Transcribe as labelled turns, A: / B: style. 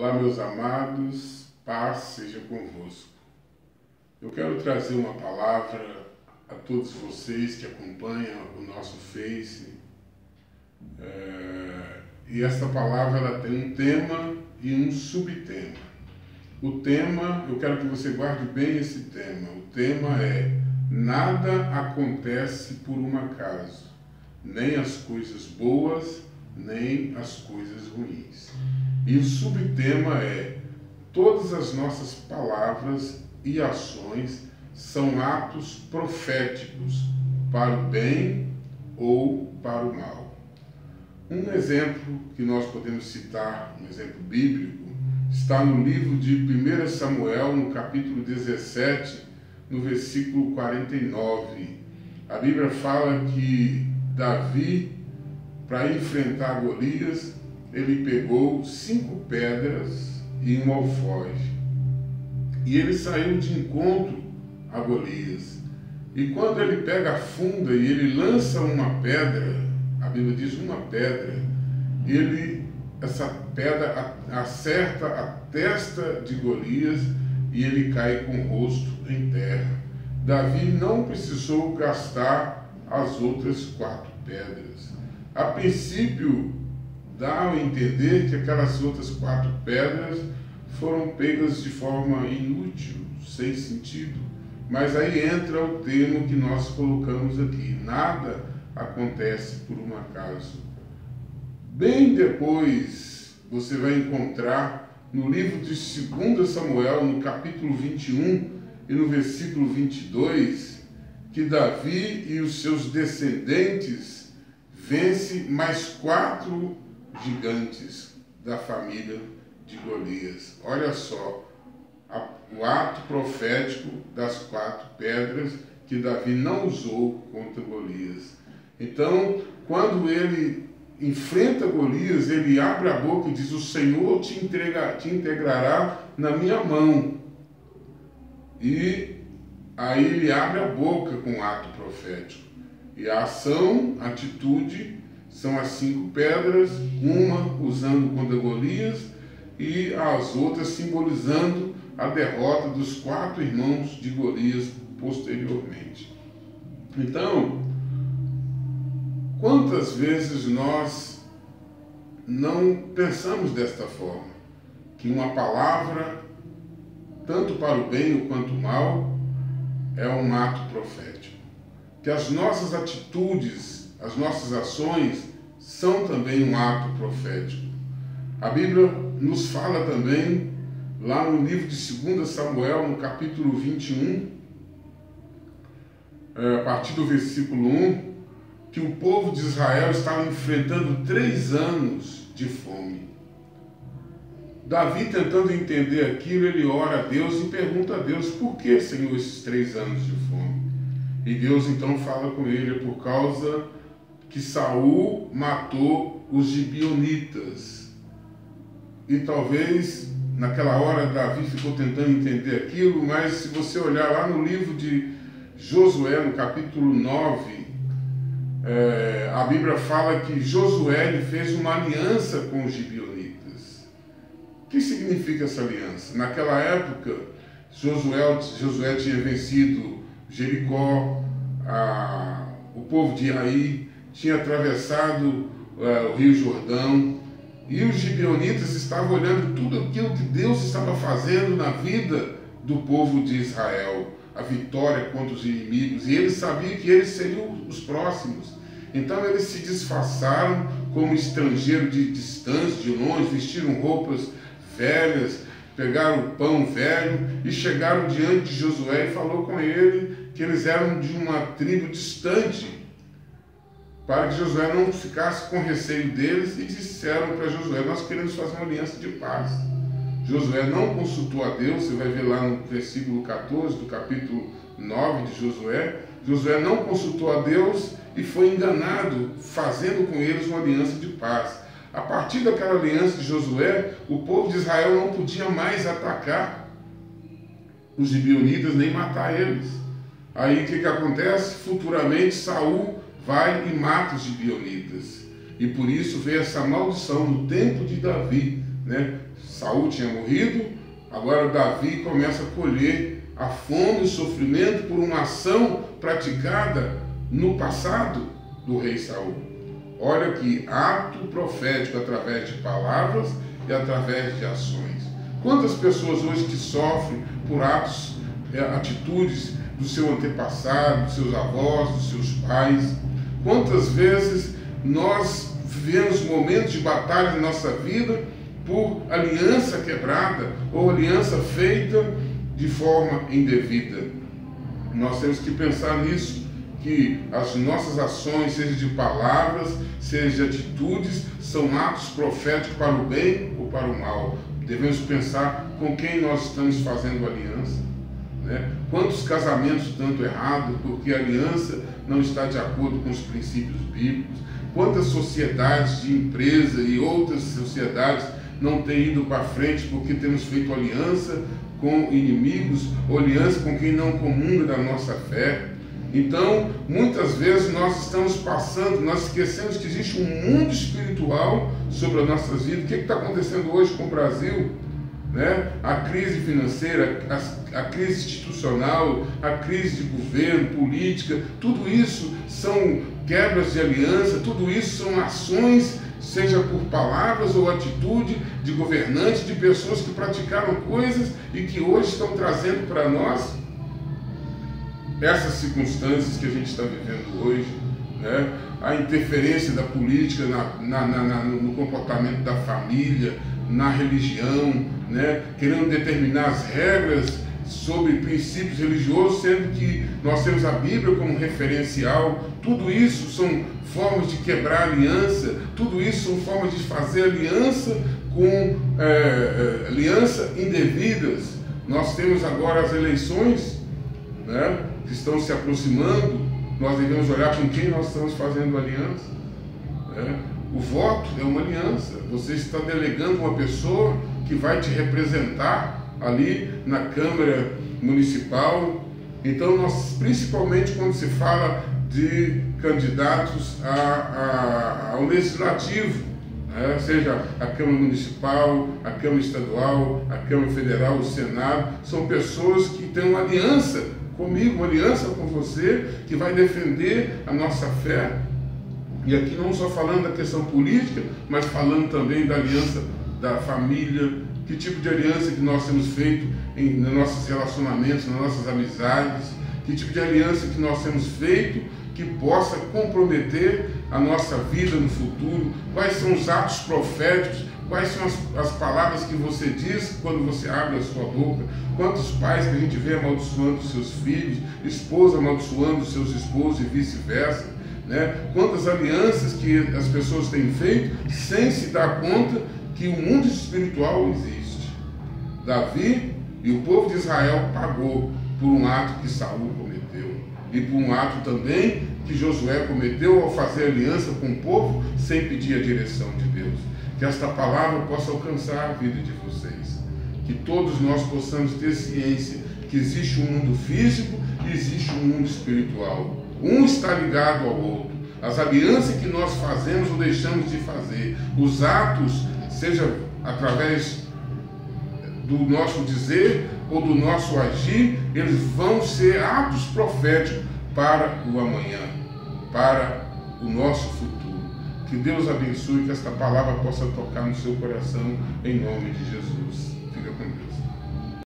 A: Olá, meus amados, paz seja convosco. Eu quero trazer uma palavra a todos vocês que acompanham o nosso Face. E essa palavra ela tem um tema e um subtema. O tema, eu quero que você guarde bem esse tema. O tema é: nada acontece por um acaso, nem as coisas boas, nem as coisas ruins. E o subtema é: todas as nossas palavras e ações são atos proféticos para o bem ou para o mal. Um exemplo que nós podemos citar, um exemplo bíblico, está no livro de 1 Samuel, no capítulo 17, no versículo 49. A Bíblia fala que Davi, para enfrentar Golias, ele pegou 5 pedras e um alforje. E ele saiu de encontro a Golias. E quando ele pega a funda e ele lança uma pedra, a Bíblia diz uma pedra, essa pedra acerta a testa de Golias e ele cai com o rosto em terra. Davi não precisou gastar as outras 4 pedras. A princípio, dá a entender que aquelas outras 4 pedras foram pegas de forma inútil, sem sentido. Mas aí entra o termo que nós colocamos aqui: nada acontece por um acaso. Bem depois, você vai encontrar no livro de 2 Samuel, no capítulo 21 e no versículo 22, que Davi e os seus descendentes vencem mais 4 gigantes da família de Golias. Olha só, o ato profético das 4 pedras que Davi não usou contra Golias. Então, quando ele enfrenta Golias, ele abre a boca e diz: o Senhor te integrará na minha mão. E aí ele abre a boca com o ato profético. E a ação, a atitude, são as 5 pedras, uma usando contra Golias e as outras simbolizando a derrota dos 4 irmãos de Golias posteriormente. Então, quantas vezes nós não pensamos desta forma? Que uma palavra, tanto para o bem quanto o mal, é um ato profético. Que as nossas atitudes, as nossas ações são também um ato profético. A Bíblia nos fala também, lá no livro de 2 Samuel, no capítulo 21, a partir do versículo 1, que o povo de Israel estava enfrentando 3 anos de fome. Davi, tentando entender aquilo, ele ora a Deus e pergunta a Deus: por que, Senhor, esses 3 anos de fome? E Deus então fala com ele: é por causa que Saul matou os gibeonitas. E talvez naquela hora Davi ficou tentando entender aquilo, mas se você olhar lá no livro de Josué, no capítulo 9, a Bíblia fala que Josué fez uma aliança com os gibeonitas. O que significa essa aliança? Naquela época, Josué tinha vencido Jericó, o povo de Ai tinha atravessado o Rio Jordão, e os gibeonitas estavam olhando tudo aquilo que Deus estava fazendo na vida do povo de Israel, a vitória contra os inimigos, e eles sabiam que eles seriam os próximos. Então eles se disfarçaram como estrangeiros de distância, de longe, vestiram roupas velhas, pegaram o pão velho e chegaram diante de Josué e falou com ele que eles eram de uma tribo distante, para que Josué não ficasse com receio deles, e disseram para Josué: nós queremos fazer uma aliança de paz. Josué não consultou a Deus, você vai ver lá no versículo 14 do capítulo 9 de Josué. Josué não consultou a Deus e foi enganado, fazendo com eles uma aliança de paz. A partir daquela aliança de Josué, o povo de Israel não podia mais atacar os gibeonitas nem matar eles. Aí o que acontece? Futuramente Saul vai e mata os gibeonitas. E por isso veio essa maldição no tempo de Davi, né? Saul tinha morrido, agora Davi começa a colher a fome e o sofrimento por uma ação praticada no passado do rei Saul. Olha que ato profético através de palavras e através de ações. Quantas pessoas hoje que sofrem por atos, atitudes do seu antepassado, dos seus avós, dos seus pais? Quantas vezes nós vivemos momentos de batalha na nossa vida por aliança quebrada ou aliança feita de forma indevida? Nós temos que pensar nisso, que as nossas ações, seja de palavras, seja de atitudes, são atos proféticos para o bem ou para o mal. Devemos pensar com quem nós estamos fazendo aliança, né? Quantos casamentos dando errado porque a aliança não está de acordo com os princípios bíblicos? Quantas sociedades de empresa e outras sociedades não têm ido para frente porque temos feito aliança com inimigos, ou aliança com quem não comunga da nossa fé? Então, muitas vezes nós estamos passando, nós esquecemos que existe um mundo espiritual sobre as nossas vidas. O que está acontecendo hoje com o Brasil? Né? A crise financeira, a crise institucional, a crise de governo, política, tudo isso são quebras de aliança, tudo isso são ações, seja por palavras ou atitude de governantes, de pessoas que praticaram coisas e que hoje estão trazendo para nós essas circunstâncias que a gente está vivendo hoje, né? A interferência da política no comportamento da família, na religião, né? Querendo determinar as regras sobre princípios religiosos, sendo que nós temos a Bíblia como referencial. Tudo isso são formas de quebrar aliança, tudo isso são formas de fazer aliança com aliança indevidas. Nós temos agora as eleições, né, que estão se aproximando. Nós devemos olhar com quem nós estamos fazendo aliança, né? O voto é uma aliança. Você está delegando uma pessoa que vai te representar ali na Câmara Municipal. Então, nós, principalmente quando se fala de candidatos ao Legislativo, né? Seja a Câmara Municipal, a Câmara Estadual, a Câmara Federal, o Senado, são pessoas que têm uma aliança comigo, uma aliança com você, que vai defender a nossa fé. E aqui não só falando da questão política, mas falando também da aliança da família, que tipo de aliança que nós temos feito nos nossos relacionamentos, nas nossas amizades, que tipo de aliança que nós temos feito que possa comprometer a nossa vida no futuro, quais são os atos proféticos, quais são as palavras que você diz quando você abre a sua boca. Quantos pais que a gente vê amaldiçoando seus filhos, esposa amaldiçoando seus esposos e vice-versa, né? Quantas alianças que as pessoas têm feito sem se dar conta que o mundo espiritual existe. Davi e o povo de Israel pagou por um ato que Saul cometeu e por um ato também que Josué cometeu ao fazer aliança com o povo sem pedir a direção de Deus. Que esta palavra possa alcançar a vida de vocês, que todos nós possamos ter ciência que existe um mundo físico e existe um mundo espiritual. Um está ligado ao outro. As alianças que nós fazemos ou deixamos de fazer, os atos, seja através do nosso dizer ou do nosso agir, eles vão ser atos proféticos para o amanhã, para o nosso futuro. Que Deus abençoe, que esta palavra possa tocar no seu coração, em nome de Jesus.